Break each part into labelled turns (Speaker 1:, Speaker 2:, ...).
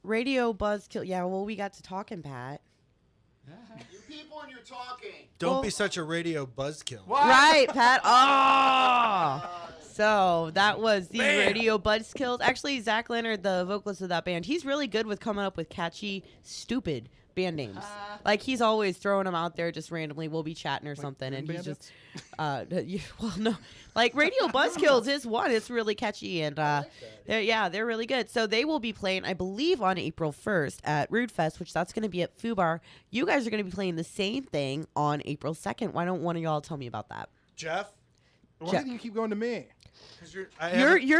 Speaker 1: Radio Buzzkill. Yeah, well, we got to talking, Pat.
Speaker 2: You people and you're talking.
Speaker 3: Don't be such a radio buzzkill.
Speaker 2: What?
Speaker 1: Right, Pat. Oh! So that was the
Speaker 3: Bam.
Speaker 1: Radio Buzzkills. Actually, Zach Leonard, the vocalist of that band, he's really good with coming up with catchy, stupid band names. Like, he's always throwing them out there just randomly. We'll be chatting or something, and he's just, well, no. Like, Radio Buzzkills is one. It's really catchy, and they're really good. So they will be playing, I believe, on April 1st at Rude Fest, which that's going to be at Fubar. You guys are going to be playing the same thing on April 2nd. Why don't one of y'all tell me about that?
Speaker 3: Jeff?
Speaker 4: Why do you keep going to me?
Speaker 1: You're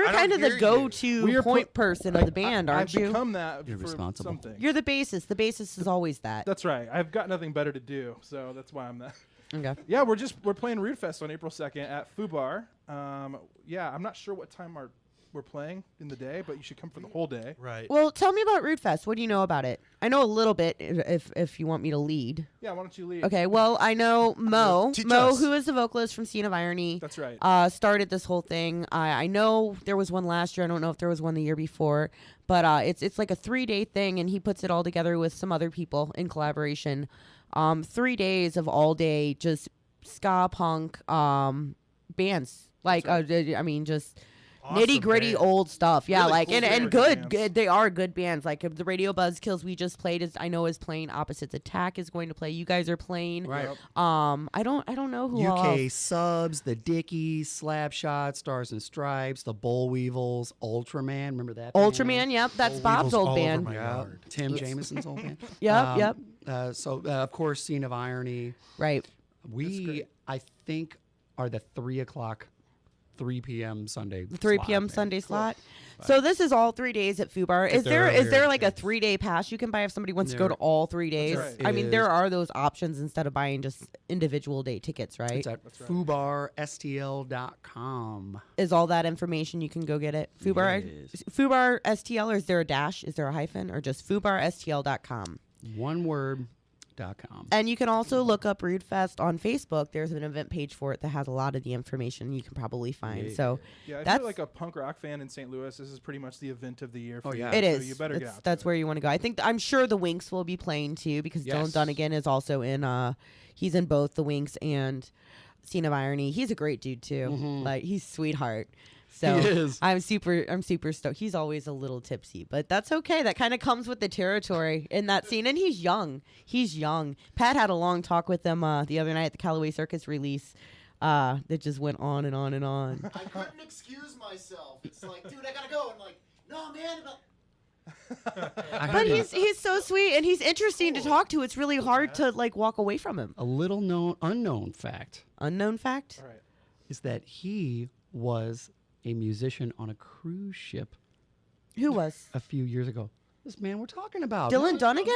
Speaker 1: kind of the go-to point person of the band, aren't you?
Speaker 4: I've become that
Speaker 5: You're
Speaker 4: for
Speaker 5: responsible.
Speaker 4: something.
Speaker 1: You're the bassist. The bassist is always that.
Speaker 4: That's right. I've got nothing better to do, so that's why I'm that.
Speaker 1: Okay.
Speaker 4: Yeah, we're playing Rude Fest on April 2nd at Fubar. Yeah, I'm not sure what time we're playing in the day, but you should come for the whole day.
Speaker 3: Right.
Speaker 1: Well, tell me about Rude Fest. What do you know about it? I know a little bit if you want me to lead.
Speaker 4: Yeah, why don't you lead?
Speaker 1: Okay, well, I know Mo,
Speaker 3: Teach us.
Speaker 1: who is the vocalist from Scene of Irony.
Speaker 4: That's right.
Speaker 1: Started this whole thing. I know there was one last year. I don't know if there was one the year before, but it's like a 3-day thing, and he puts it all together with some other people in collaboration. 3 days of all day just ska punk bands. Like I mean, just
Speaker 3: Awesome
Speaker 1: nitty gritty
Speaker 3: band.
Speaker 1: old stuff. Yeah,
Speaker 4: Really
Speaker 1: like
Speaker 4: cool
Speaker 1: and
Speaker 4: bands.
Speaker 1: good. They are good bands. Like the Radio Buzzkills we just played is playing. Opposites Attack is going to play. You guys are playing.
Speaker 5: Right.
Speaker 1: I don't know who else.
Speaker 5: UK Subs, the Dickies, Slapshot, Stars and Stripes, the Boll Weevils, Ultraman. Remember that?
Speaker 1: Ultraman. Yep, that's
Speaker 3: Old
Speaker 1: Bob's
Speaker 3: Weevils
Speaker 1: old
Speaker 3: all over
Speaker 1: band.
Speaker 3: my
Speaker 5: Yeah.
Speaker 3: yard.
Speaker 5: Tim Jameson's old band.
Speaker 1: Yep.
Speaker 5: So of course, Scene of Irony.
Speaker 1: Right.
Speaker 5: We I think are the 3 p.m. Sunday.
Speaker 1: 3
Speaker 5: slot,
Speaker 1: p.m.
Speaker 5: man.
Speaker 1: Sunday slot. So this is all 3 days at Fubar. Is
Speaker 3: there
Speaker 1: there
Speaker 3: earlier
Speaker 1: like a
Speaker 3: chance.
Speaker 1: 3-day pass you can buy if somebody wants to go to
Speaker 5: There-
Speaker 1: all 3 days?
Speaker 4: right.
Speaker 1: I mean,
Speaker 5: It
Speaker 1: there
Speaker 5: is.
Speaker 1: are those options instead of buying just individual day tickets, right?
Speaker 5: It's at fubarstl.com.
Speaker 1: Is all that information you can go get it? Fubar
Speaker 5: Yes.
Speaker 1: Fubar STL, or is there a dash? Is there a hyphen, or just fubarstl.com?
Speaker 5: One word.com.
Speaker 1: And you can also look up Rude Fest on Facebook. There's an event page for it that has a lot of the information you can probably find.
Speaker 5: Yeah.
Speaker 1: So
Speaker 4: Yeah, if
Speaker 1: that's
Speaker 4: you're like a punk rock fan in St. Louis, this is pretty much the event of the year for
Speaker 5: Oh,
Speaker 4: you.
Speaker 5: yeah.
Speaker 1: it
Speaker 4: So
Speaker 1: is.
Speaker 4: you better get
Speaker 1: It's-
Speaker 4: out.
Speaker 1: that's
Speaker 4: to
Speaker 1: where you want to go. I'm sure the Winks will be playing too, because Dylan
Speaker 5: Yes.
Speaker 1: Dunnigan is also in. He's in both the Winks and Scene of Irony. He's a great dude too. Like, he's sweetheart. So
Speaker 5: He is.
Speaker 1: I'm super stoked. He's always a little tipsy, but that's okay. That kind of comes with the territory in that scene. And he's young. Pat had a long talk with him the other night at the Callaway Circus release. That just went on and on and on.
Speaker 2: I couldn't excuse myself. It's like, dude, I gotta go. And like, no, man.
Speaker 1: But he's so sweet and he's interesting to talk to. It's really hard to like walk away from him.
Speaker 5: A little unknown fact
Speaker 1: Unknown fact.
Speaker 4: All right.
Speaker 5: is that he was a musician on a cruise ship
Speaker 1: Who was?
Speaker 5: a few years ago. This man we're talking about.
Speaker 1: Dylan Dunnigan?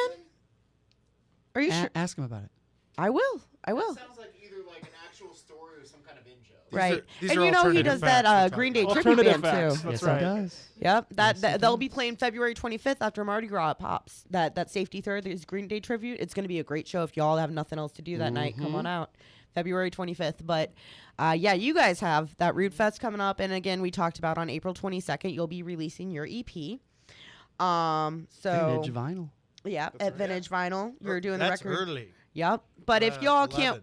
Speaker 1: Are you sure?
Speaker 5: Ask him about it.
Speaker 1: I will.
Speaker 2: Sounds like either like an actual story or some kind of in-joke.
Speaker 1: Right.
Speaker 3: these
Speaker 1: And
Speaker 3: are
Speaker 1: you know he
Speaker 3: alternative
Speaker 1: does
Speaker 3: facts we're
Speaker 1: that
Speaker 3: talking
Speaker 1: Green Day
Speaker 3: about.
Speaker 1: tribute
Speaker 4: Alternative
Speaker 1: band
Speaker 4: facts.
Speaker 1: too.
Speaker 4: That's
Speaker 5: yes,
Speaker 4: right.
Speaker 5: he does.
Speaker 1: Yep.
Speaker 5: Yes, he
Speaker 1: They'll
Speaker 5: does.
Speaker 1: be playing February 25th after Mardi Gras pops. That Safety Third is Green Day tribute. It's going to be a great show if y'all have nothing else to do that night. Come on out. February 25th. But yeah, you guys have that Rude Fest coming up, and again, we talked about on April 22nd, you'll be releasing your EP. So
Speaker 5: Vintage vinyl.
Speaker 1: yeah, at Vintage Vinyl, you're doing
Speaker 3: That's
Speaker 1: the record.
Speaker 3: early.
Speaker 1: Yep. But if y'all
Speaker 3: 11.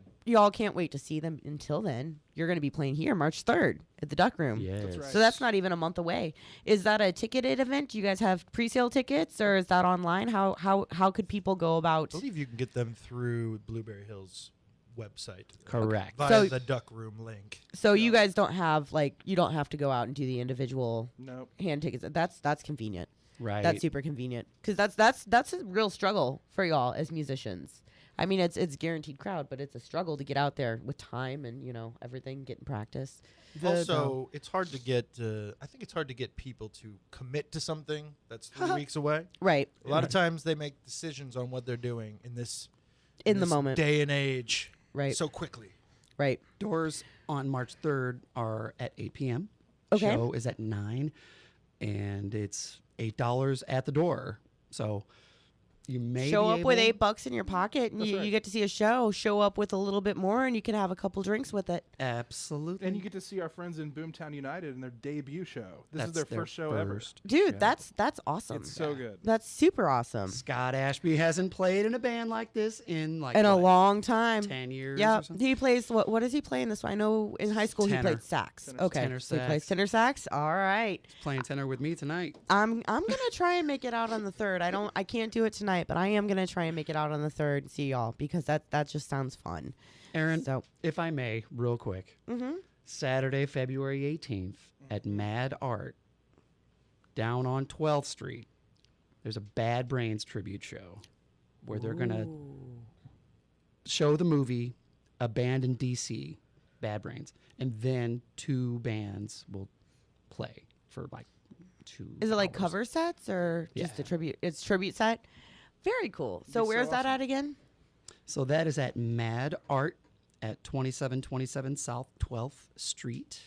Speaker 1: can't wait to see them until then, you're going to be playing here March 3rd at the Duck Room.
Speaker 5: Yes.
Speaker 4: That's right.
Speaker 1: So that's not even a month away. Is that a ticketed event? Do you guys have pre-sale tickets, or is that online? How could people go about?
Speaker 3: I believe you can get them through Blueberry Hills website.
Speaker 5: Correct.
Speaker 3: Via
Speaker 1: So-
Speaker 3: the Duck Room link.
Speaker 1: So you guys don't have you don't have to go out and do the individual
Speaker 4: Nope.
Speaker 1: hand tickets. That's convenient.
Speaker 5: Right.
Speaker 1: That's super convenient because that's a real struggle for y'all as musicians. I mean, it's guaranteed crowd, but it's a struggle to get out there with time and everything, getting practice.
Speaker 3: Also, it's hard to get. I think it's hard to get people to commit to something that's 3 weeks away.
Speaker 1: Right.
Speaker 3: A lot of times they make decisions on what they're doing in this
Speaker 1: In the
Speaker 3: this
Speaker 1: moment.
Speaker 3: day and age.
Speaker 1: Right.
Speaker 3: So quickly.
Speaker 1: Right.
Speaker 5: Doors on March 3rd are at 8 p.m.
Speaker 1: Okay.
Speaker 5: Show is at 9, and it's $8 at the door. So You may
Speaker 1: show
Speaker 5: be
Speaker 1: up with
Speaker 5: able-
Speaker 1: $8 in your pocket, and
Speaker 4: That's
Speaker 1: you
Speaker 4: right.
Speaker 1: get to see a show. Show up with a little bit more, and you can have a couple drinks with it.
Speaker 5: Absolutely.
Speaker 4: And you get to see our friends in Boomtown United in their debut show. This is
Speaker 5: That's
Speaker 4: their first show ever.
Speaker 5: first.
Speaker 1: Dude,
Speaker 4: Yeah.
Speaker 1: that's awesome.
Speaker 4: It's so good.
Speaker 1: That's super awesome.
Speaker 5: Scott Ashby hasn't played in a band like this in like
Speaker 1: In a
Speaker 5: what,
Speaker 1: long time.
Speaker 5: 10 years
Speaker 1: Yeah,
Speaker 5: or something.
Speaker 1: he plays. What does he play in this one? I know in high school he
Speaker 5: Tenor.
Speaker 1: played sax.
Speaker 4: Tenor-
Speaker 1: Okay,
Speaker 5: tenor
Speaker 1: so he plays
Speaker 5: sax.
Speaker 1: tenor sax. All right,
Speaker 5: He's playing tenor with me tonight.
Speaker 1: I'm gonna try and make it out on the 3rd. I can't do it tonight, but I am gonna try and make it out on the 3rd and see y'all because that just sounds fun.
Speaker 5: Aaron,
Speaker 1: So,
Speaker 5: if I may, real quick. Saturday, February 18th at Mad Art down on 12th Street. There's a Bad Brains tribute show where they're going to show the movie Abandoned DC, Bad Brains, and then 2 bands will play for like 2
Speaker 1: is it like
Speaker 5: hours.
Speaker 1: cover sets or just
Speaker 5: Yeah.
Speaker 1: a tribute? It's tribute set. Very cool. So
Speaker 4: Be so
Speaker 1: where's that
Speaker 4: awesome.
Speaker 1: at again?
Speaker 5: So that is at Mad Art at 2727 South 12th Street.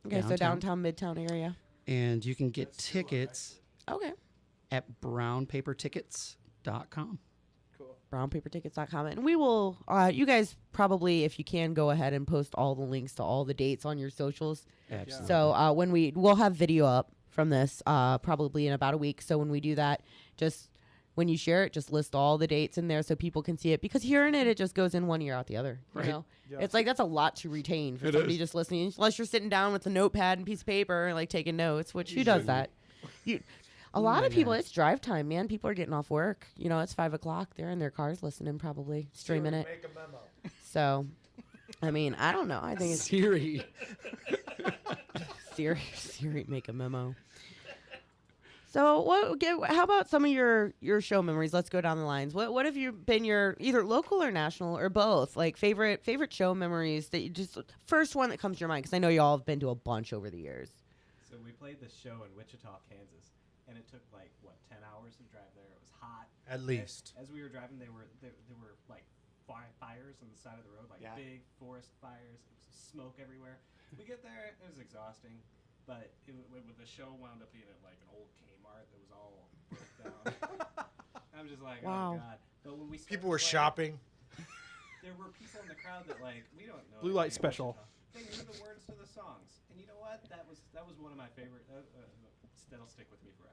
Speaker 1: Okay, so downtown, midtown area.
Speaker 5: And you can get tickets
Speaker 1: Okay.
Speaker 5: at brownpapertickets.com.
Speaker 4: Cool.
Speaker 1: brownpapertickets.com, and we will you guys probably, if you can, go ahead and post all the links to all the dates on your socials.
Speaker 5: Absolutely.
Speaker 1: So when we'll have video up from this probably in about a week, so when we do that, just when you share it, just list all the dates in there so people can see it, because hearing it just goes in one ear out the other.
Speaker 5: Right.
Speaker 1: You know,
Speaker 4: Yeah.
Speaker 1: it's like that's a lot to retain for
Speaker 5: It
Speaker 1: somebody
Speaker 5: is.
Speaker 1: just listening, unless you're sitting down with a notepad and piece of paper and like taking notes, which who does that? A lot of people, it's drive time, man. People are getting off work. You know, it's 5 o'clock. They're in their cars listening, probably streaming it.
Speaker 3: Make a memo.
Speaker 1: So, I mean, I don't know. I think it's
Speaker 5: Siri.
Speaker 1: Siri, make a memo. So, how about some of your show memories? Let's go down the lines. What have you been your either local or national or both? Like favorite show memories that you just first one that comes to your mind, because I know y'all have been to a bunch over the years.
Speaker 6: So we played this show in Wichita, Kansas, and it took like 10 hours to drive there. It was hot.
Speaker 3: At least.
Speaker 6: As we were driving, there were like fires on the side of the road, like big forest fires. It was smoke everywhere. We get there, it was exhausting, but the show wound up being at like an old Kmart that was all broke down. I'm just like,
Speaker 1: Wow.
Speaker 6: oh god. But when we started
Speaker 3: People were
Speaker 6: playing,
Speaker 3: shopping.
Speaker 6: there were people in the crowd that like we don't know.
Speaker 4: Blue light
Speaker 6: anything in
Speaker 4: special.
Speaker 6: Wichita. They knew the words to the songs, and you know what? That was one of my favorite. That'll stick with me forever.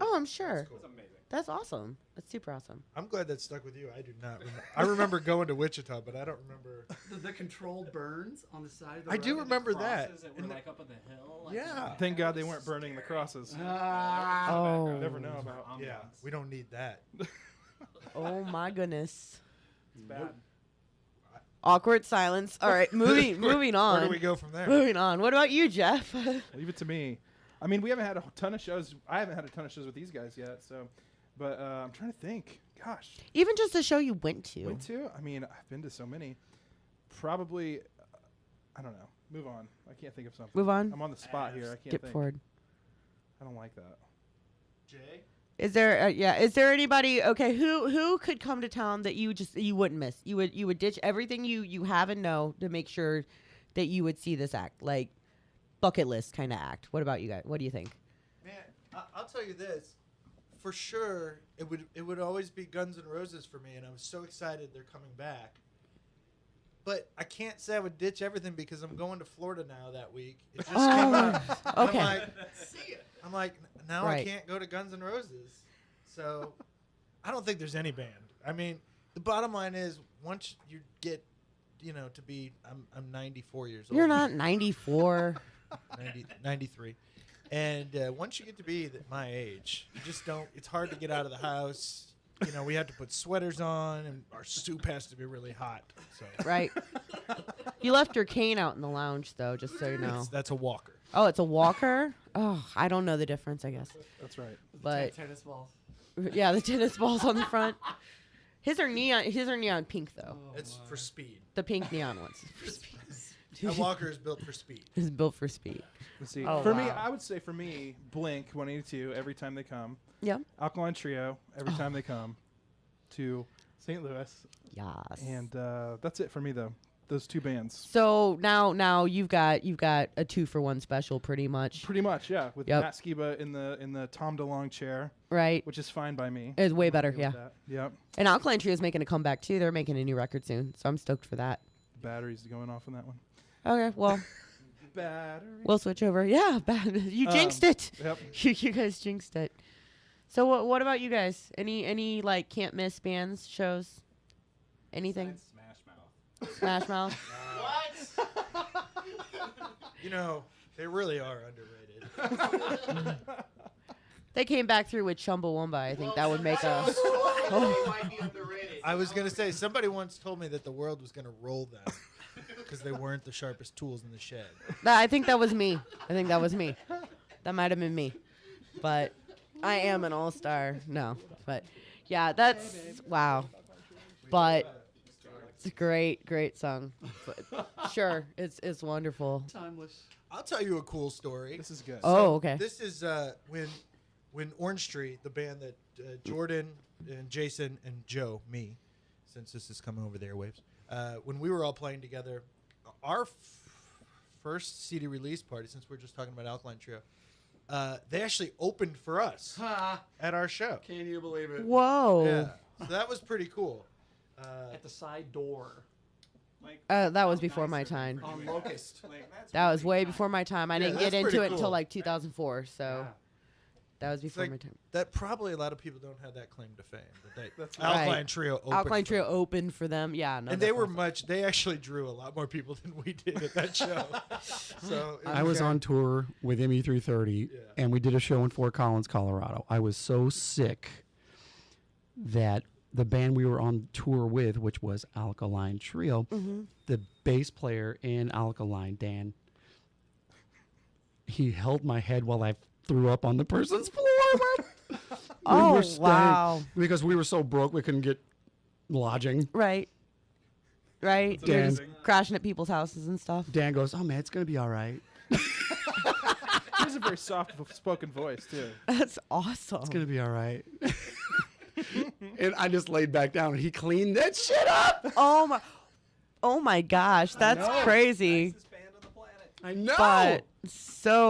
Speaker 1: Oh, I'm sure.
Speaker 6: It was amazing.
Speaker 1: That's awesome. That's super awesome.
Speaker 3: I'm glad that stuck with you. I do not. I remember going to Wichita, but I don't remember.
Speaker 5: The controlled burns on the side of the
Speaker 3: I do remember that.
Speaker 6: Crosses that
Speaker 3: In
Speaker 6: were
Speaker 3: the-
Speaker 6: like up on the hill. Like,
Speaker 3: Yeah.
Speaker 4: Thank God they weren't burning the crosses.
Speaker 1: Oh.
Speaker 4: Never know about.
Speaker 6: ambiance.
Speaker 3: Yeah, we don't need that.
Speaker 1: Oh my goodness.
Speaker 4: It's bad.
Speaker 1: Awkward silence. All right, moving
Speaker 3: Where do
Speaker 1: on.
Speaker 3: we go from there?
Speaker 1: Moving on. What about you, Jeff?
Speaker 4: Leave it to me. I mean, we haven't had a ton of shows. I haven't had a ton of shows with these guys yet. So, but I'm trying to think. Gosh,
Speaker 1: Even just the show you went to.
Speaker 4: went to? I mean, I've been to so many. Probably, I don't know. Move on. I can't think of something.
Speaker 1: Move on.
Speaker 4: I'm on the spot here. I can't
Speaker 1: Skip
Speaker 4: think.
Speaker 1: forward.
Speaker 4: I don't like that.
Speaker 3: Jay?
Speaker 1: Is there is there anybody who could come to town that you wouldn't miss? You would ditch everything you have and know to make sure that you would see this act, like bucket list kind of act. What about you guys? What do you think?
Speaker 3: Man, I'll tell you this. For sure, it would always be Guns N' Roses for me, and I was so excited they're coming back. But I can't say I would ditch everything because I'm going to Florida now that week. It just came out.
Speaker 1: Okay.
Speaker 3: I'm like, now I
Speaker 1: Right.
Speaker 3: can't go to Guns N' Roses. So I don't think there's any band. I mean, the bottom line is once you get, to be, I'm 94 years old.
Speaker 1: You're not 94.
Speaker 3: 93. And once you get to be my age, you just don't, it's hard to get out of the house. We have to put sweaters on, and our soup has to be really hot. So
Speaker 1: Right. You left your cane out in the lounge, though, just so you know.
Speaker 3: that's a walker.
Speaker 1: Oh, it's a walker? Oh, I don't know the difference, I guess.
Speaker 4: That's right.
Speaker 1: But
Speaker 5: tennis balls.
Speaker 1: yeah, the tennis balls on the front. His are neon pink though.
Speaker 3: It's for speed.
Speaker 1: The pink neon ones.
Speaker 3: A walker is built for speed.
Speaker 1: It's built for speed.
Speaker 4: Let's see.
Speaker 1: Oh,
Speaker 4: for me,
Speaker 1: wow.
Speaker 4: I would say Blink 182 every time they come.
Speaker 1: Yeah.
Speaker 4: Alkaline Trio every time they come to St. Louis.
Speaker 1: Yes.
Speaker 4: And that's it for me, though. those two bands.
Speaker 1: So now you've got a 2-for-1 special pretty much.
Speaker 4: Pretty much, yeah. With
Speaker 1: Yep.
Speaker 4: Matt Skiba in the Tom DeLonge chair,
Speaker 1: Right.
Speaker 4: which is fine by me.
Speaker 1: It's way better,
Speaker 4: Okay
Speaker 1: yeah.
Speaker 4: with that. Yep.
Speaker 1: And Alkaline Trio is making a comeback too. They're making a new record soon, so I'm stoked for that.
Speaker 4: Batteries going off on that one.
Speaker 1: Okay, well,
Speaker 4: Battery.
Speaker 1: we'll switch over. Yeah, you jinxed it.
Speaker 4: Yep.
Speaker 1: You guys jinxed it. So what about you guys? Any like can't miss bands shows? Anything?
Speaker 6: Besides Smash Mouth.
Speaker 1: Smash Mouth.
Speaker 2: What?
Speaker 3: You know, they really are underrated.
Speaker 1: They came back through with Chumbawamba. I think that would make a.
Speaker 2: They might be underrated.
Speaker 3: I was gonna say somebody once told me that the world was gonna roll them because they weren't the sharpest tools in the shed.
Speaker 1: I think that was me. That might have been me. But I am an all-star. No, but yeah, that's wow. But it's a great song. But sure, it's wonderful.
Speaker 5: Timeless.
Speaker 3: I'll tell you a cool story.
Speaker 4: This is good.
Speaker 1: Oh, okay.
Speaker 3: This is when Orange Tree, the band that Jordan and Jason and Joe, me, since this is coming over the airwaves, when we were all playing together, our first CD release party, since we're just talking about Alkaline Trio, they actually opened for us at our show.
Speaker 5: Can you believe it?
Speaker 1: Whoa.
Speaker 3: Yeah, so that was pretty cool.
Speaker 5: At the side door
Speaker 6: Like,
Speaker 1: That was
Speaker 6: how
Speaker 1: before my
Speaker 6: nice are they
Speaker 1: time.
Speaker 6: for
Speaker 5: on
Speaker 6: doing that?
Speaker 5: Locust.
Speaker 6: Like, that's
Speaker 1: That was
Speaker 6: really
Speaker 1: way
Speaker 6: nice.
Speaker 1: before my time. I
Speaker 3: Yeah,
Speaker 1: didn't get
Speaker 3: that's
Speaker 1: into
Speaker 3: pretty
Speaker 1: it until
Speaker 3: cool.
Speaker 1: like 2004. So that was before
Speaker 3: like
Speaker 1: my time.
Speaker 3: That probably a lot of people don't have that claim to fame. But they,
Speaker 4: That's
Speaker 3: Alkaline
Speaker 1: right.
Speaker 3: Trio opened
Speaker 1: Alkaline
Speaker 3: for
Speaker 1: Trio
Speaker 3: them.
Speaker 1: opened for them. Yeah, no.
Speaker 3: And they
Speaker 1: that's
Speaker 3: were
Speaker 1: awesome.
Speaker 3: they actually drew a lot more people than we did at that show. So it
Speaker 5: I was
Speaker 1: sure.
Speaker 5: on tour with ME330,
Speaker 3: Yeah.
Speaker 5: and we did a show in Fort Collins, Colorado. I was so sick that the band we were on tour with, which was Alkaline Trio, the bass player in Alkaline, Dan, he held my head while I threw up on the person's floor.
Speaker 1: Oh,
Speaker 5: were staying-
Speaker 1: wow.
Speaker 5: Because we were so broke we couldn't get lodging.
Speaker 1: Right. Right.
Speaker 4: That's
Speaker 1: You're
Speaker 5: Dan-
Speaker 1: just crashing at people's houses and stuff.
Speaker 5: Dan goes, "Oh man, it's gonna be all right.
Speaker 4: He has a very soft-spoken voice too.
Speaker 1: That's awesome.
Speaker 5: It's gonna be all right." And I just laid back down, and he cleaned that shit up.
Speaker 1: Oh my gosh, that's
Speaker 5: know.
Speaker 1: crazy.
Speaker 6: Nicest band on the planet.
Speaker 5: I know.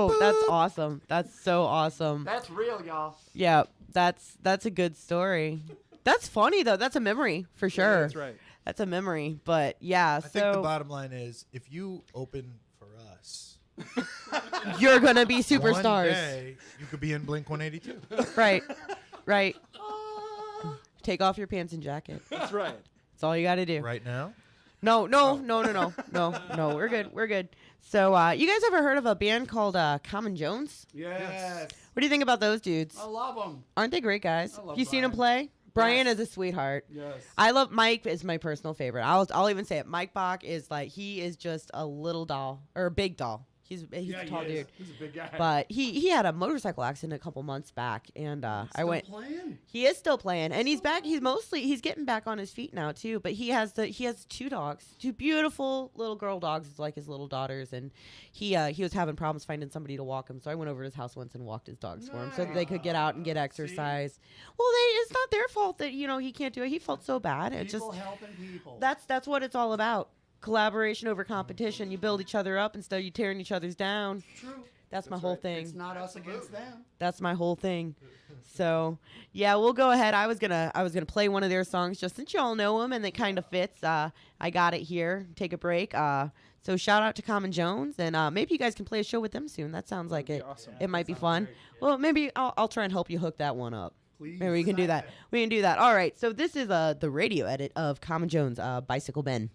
Speaker 1: But that's awesome. That's so awesome.
Speaker 5: That's real, y'all.
Speaker 1: Yeah, that's a good story. That's funny though. That's a memory for sure.
Speaker 4: That's right.
Speaker 1: That's a memory. But yeah,
Speaker 3: I think the
Speaker 1: so
Speaker 3: bottom line is if you open for us,
Speaker 1: you're gonna be
Speaker 3: one
Speaker 1: superstars.
Speaker 3: day you could be in Blink 182.
Speaker 1: Right. Right. Take off your pants and jacket.
Speaker 4: That's right.
Speaker 1: That's all you got to do.
Speaker 3: Right now,
Speaker 1: No. We're good. We're good. So, you guys ever heard of a band called Common Jones?
Speaker 5: Yes.
Speaker 1: What do you think about those dudes?
Speaker 5: I love them.
Speaker 1: Aren't they great guys?
Speaker 5: I love
Speaker 1: You seen them
Speaker 5: Brian.
Speaker 1: play? Brian
Speaker 5: Yes.
Speaker 1: is a sweetheart.
Speaker 5: Yes.
Speaker 1: I love Mike. Is my personal favorite. I'll even say it. Mike Bach is like he is just a little doll or a big doll. He's a tall dude.
Speaker 5: He's a big guy.
Speaker 1: But he had a motorcycle accident a couple months back, and I went.
Speaker 5: playing.
Speaker 1: He is still playing, and he's back. He's getting back on his feet now too. But he has 2 dogs, 2 beautiful little girl dogs, like his little daughters, and he was having problems finding somebody to walk him. So I went over to his house once and walked his dogs for him, so that they could get out and get exercise. Well, it's not their fault that he can't do it. He felt so bad. It's just
Speaker 5: helping people.
Speaker 1: that's what it's all about. Collaboration over competition. You build each other up instead of you tearing each other's down.
Speaker 5: True.
Speaker 1: That's my whole thing.
Speaker 5: It's not us against them.
Speaker 1: That's my whole thing. So yeah, we'll go ahead. I was gonna play one of their songs just since y'all know them and it kind of fits. I got it here. Take a break. So shout out to Common Jones, and maybe you guys can play a show with them soon. That sounds like it.
Speaker 4: Awesome.
Speaker 1: It might be fun. Well, maybe I'll try and help you hook that one up.
Speaker 5: Please.
Speaker 1: Maybe we can do that. We can do that. All right. So this is the radio edit of Common Jones, Bicycle Ben.